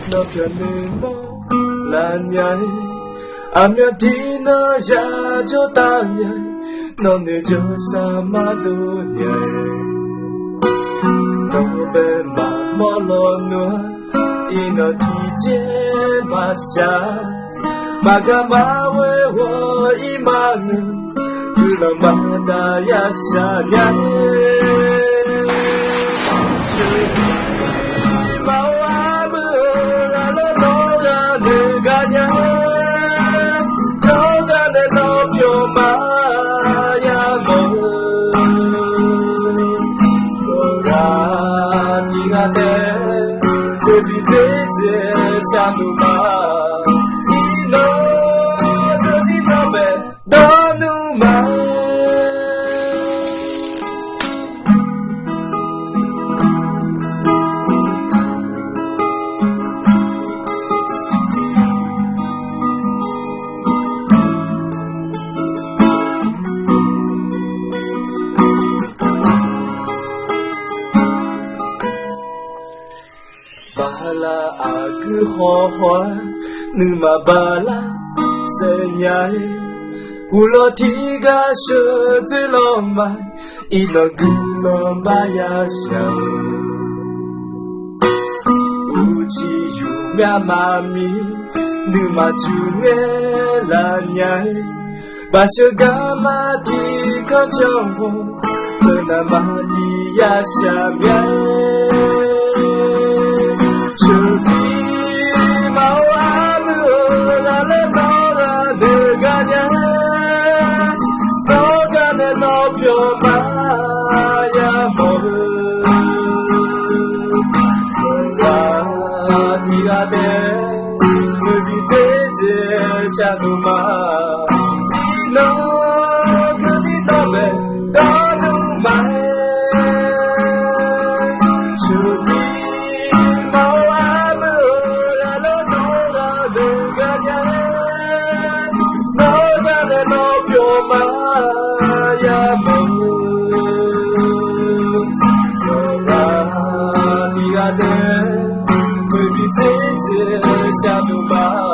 너 편은 너 라냐 아며디나 야조 다냐 너네 조사마도냐 너베 마멀로누아 이너 디제 마샤 마가마웨워 이마는 그놈마다 야샤냐 마와을 알아 너가 누가냐 너가 내 너표마야 뭐라 네가 내 제비제제 샤누마 Bala aku hoa numa bala senyai ulo tiga sheze loma ilo gulo maya sham uchi yumya mami numa junge lanyai basho gama di kachongo tena mati ya shamyai 주기 마음을 알아 너가 누가냐 너가 내 너표마야 뭐를 네가 내 눈이 되지 샤누마 너 그니 너의 너누마 네가 내 눈이 되지 샤누마